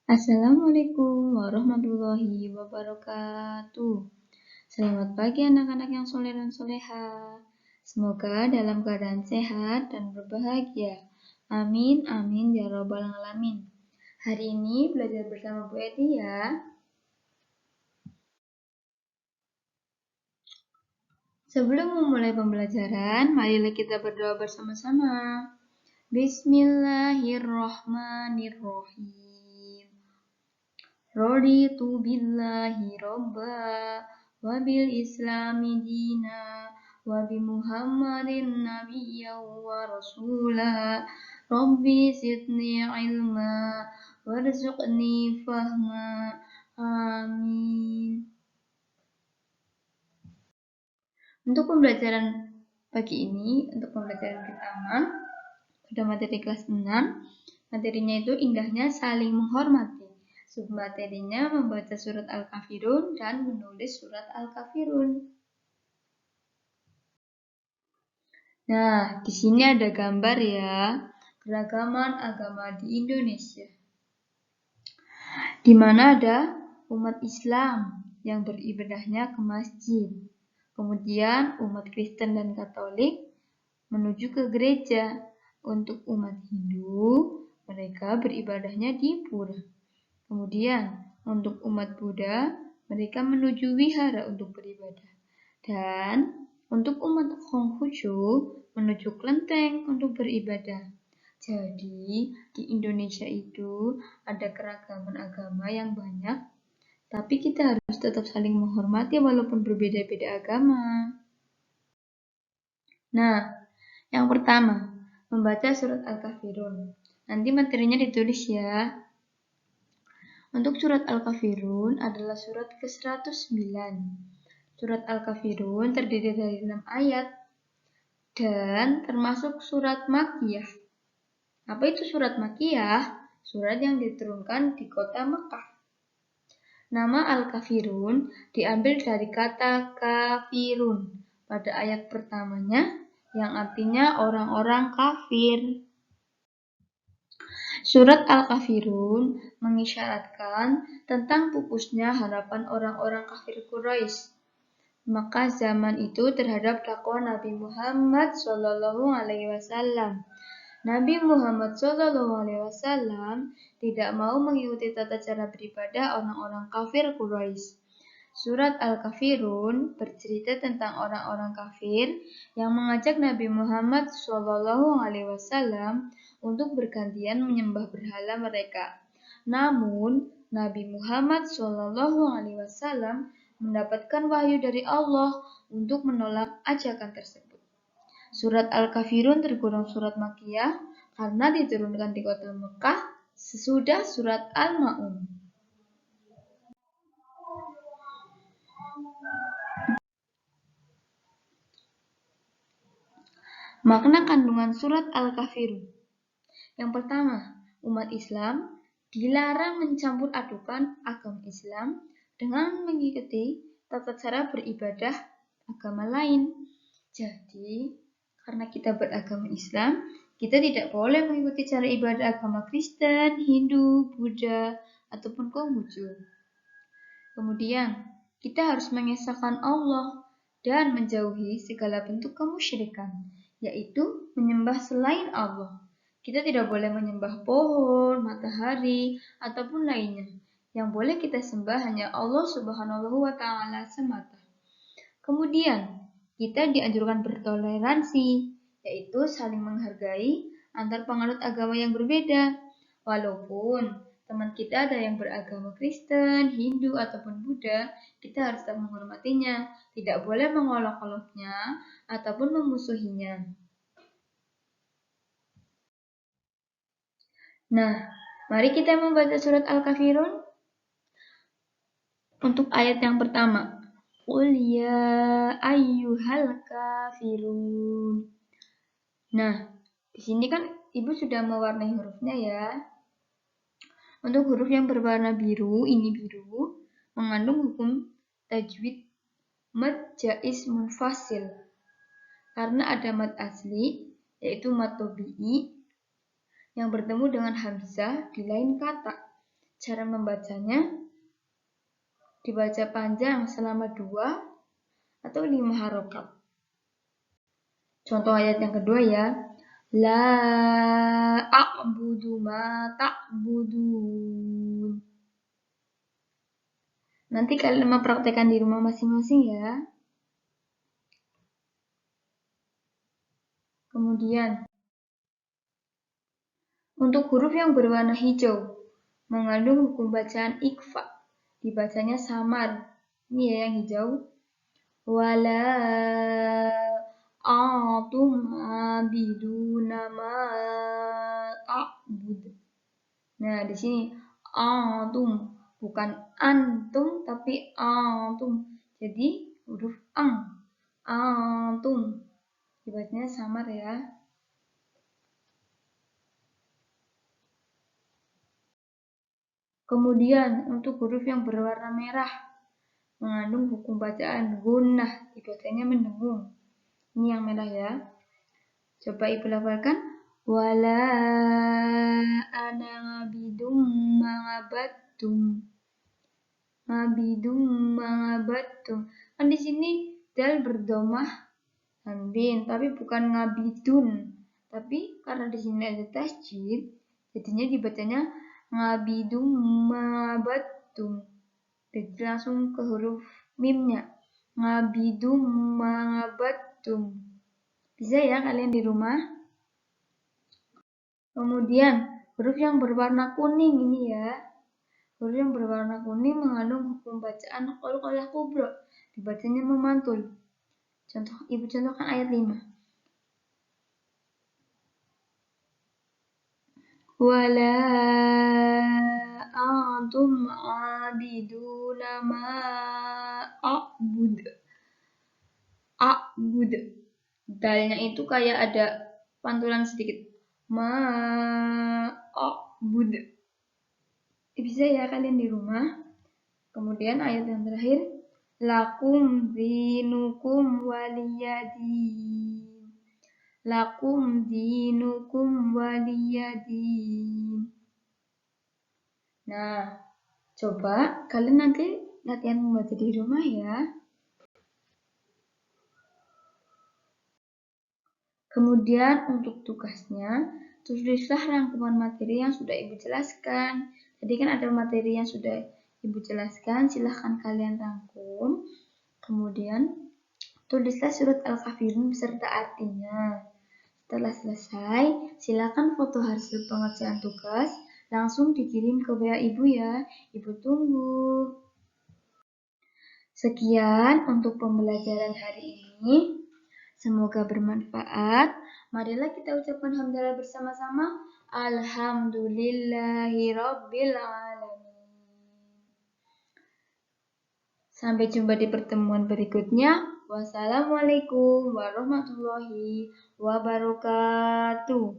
Assalamualaikum warahmatullahi wabarakatuh. Selamat pagi anak-anak yang soleh dan soleha. Semoga dalam keadaan sehat dan berbahagia. Amin, amin, ya robbal alamin. Hari ini belajar bersama Bu Edi ya. Sebelum memulai pembelajaran, marilah kita berdoa bersama-sama. Bismillahirrahmanirrahim. Raditu billahi robba wa bil islami dina wa bi muhammadin nabiyya wa rasula rabbi zidni ilma warzuqni fahma amin. Untuk pembelajaran pagi ini, untuk pembelajaran pertama pada materi kelas 6, materinya itu indahnya saling menghormati. Submaterinya membaca surat Al-Kafirun dan menulis surat Al-Kafirun. Nah, di sini ada gambar ya, keragaman agama di Indonesia. Di mana ada umat Islam yang beribadahnya ke masjid. Kemudian umat Kristen dan Katolik menuju ke gereja. Untuk umat Hindu, mereka beribadahnya di pura. Kemudian, untuk umat Buddha, mereka menuju wihara untuk beribadah. Dan untuk umat Konghucu, menuju kelenteng untuk beribadah. Jadi, di Indonesia itu ada keragaman agama yang banyak, tapi kita harus tetap saling menghormati walaupun berbeda-beda agama. Nah, yang pertama, membaca surat Al-Kafirun. Nanti materinya ditulis ya. Untuk surat Al-Kafirun adalah surat ke-109. Surat Al-Kafirun terdiri dari 6 ayat dan termasuk surat Makkiyah. Apa itu surat Makkiyah? Surat yang diturunkan di kota Mekah. Nama Al-Kafirun diambil dari kata kafirun pada ayat pertamanya yang artinya orang-orang kafir. Surat Al-Kafirun mengisyaratkan tentang pupusnya harapan orang-orang kafir Quraisy maka zaman itu terhadap dakwah Nabi Muhammad SAW. Nabi Muhammad SAW tidak mau mengikuti tata cara beribadah orang-orang kafir Quraisy. Surat Al-Kafirun bercerita tentang orang-orang kafir yang mengajak Nabi Muhammad SAW untuk bergantian menyembah berhala mereka. Namun, Nabi Muhammad SAW mendapatkan wahyu dari Allah untuk menolak ajakan tersebut. Surat Al-Kafirun tergolong surat Makkiyah karena diturunkan di kota Mekah sesudah surat Al-Ma'un. Makna kandungan surat Al-Kafirun. Yang pertama, umat Islam dilarang mencampur adukan agama Islam dengan mengikuti tata cara beribadah agama lain. Jadi, karena kita beragama Islam, kita tidak boleh mengikuti cara ibadah agama Kristen, Hindu, Buddha, ataupun Konghucu. Kemudian, kita harus mengesahkan Allah dan menjauhi segala bentuk kemusyrikan, yaitu menyembah selain Allah. Kita tidak boleh menyembah pohon, matahari, ataupun lainnya. Yang boleh kita sembah hanya Allah Subhanahu wa Ta'ala semata. Kemudian, kita dianjurkan bertoleransi, yaitu saling menghargai antar penganut agama yang berbeda. Walaupun teman kita ada yang beragama Kristen, Hindu, ataupun Buddha, kita harus tetap menghormatinya, tidak boleh mengolok-oloknya ataupun memusuhinya. Nah, mari kita membaca surat Al-Kafirun. Untuk ayat yang pertama, Qul ya ayyuhal kafirun. Nah, di sini kan Ibu sudah mewarnai hurufnya ya. Untuk huruf yang berwarna biru, ini biru, mengandung hukum tajwid mad jaiz munfasil. Karena ada mad asli, yaitu mad tabi'i, yang bertemu dengan hamzah di lain kata. Cara membacanya dibaca panjang selama 2 atau 5 harokat. Contoh ayat yang kedua ya. La a'budu ma ta'budun. Nanti kalian mempraktekkan di rumah masing-masing ya. Kemudian, untuk huruf yang berwarna hijau, mengandung hukum bacaan ikhfa. Dibacanya samar. Ini ya yang hijau. Wala a'tum abiduna ma a'bud. Nah, di sini a'tum, bukan antum tapi a'tum. Jadi huruf ang. Antum. Dibacanya samar ya. Kemudian untuk huruf yang berwarna merah mengandung hukum bacaan gunnah, dibacanya mendengung. Ini yang merah ya. Coba ibu lafalkan. Wala ana ngabidum mangabattum. Ngabidum mangabattum. Kan di sini dal berdomah tanwin, tapi bukan ngabidun. Tapi karena di sini ada tasjid, jadinya dibacanya ngabidum mangabattum. Jadi langsung ke huruf mimnya. Ngabidum mangabattum. Bisa ya kalian di rumah. Kemudian huruf yang berwarna kuning ini ya. Huruf yang berwarna kuning mengandung hukum bacaan qalqalah kubra. Dibacanya memantul. Ibu contohkan ayat 5. Wala antum abiduna ma a'bud. A'bud. Dalnya itu kayak ada pantulan sedikit. Ma a'bud. Bisa ya kalian di rumah. Kemudian ayat yang terakhir. Lakum dinukum waliyadin. Lakum dinukum waliyadin. Nah, coba kalian nanti latihan membaca di rumah ya. Kemudian untuk tugasnya, tulislah rangkuman materi yang sudah ibu jelaskan. Tadi kan ada materi yang sudah ibu jelaskan, silahkan kalian rangkum. Kemudian tulislah surat Al-Kafirun beserta artinya. Setelah selesai, silakan foto hasil pengerjaan tugas, langsung dikirim ke WA ibu ya. Ibu tunggu. Sekian untuk pembelajaran hari ini. Semoga bermanfaat. Marilah kita ucapkan hamdalah bersama-sama. Alhamdulillahirabbil alamin. Sampai jumpa di pertemuan berikutnya. Wassalamualaikum warahmatullahi wabarakatuh.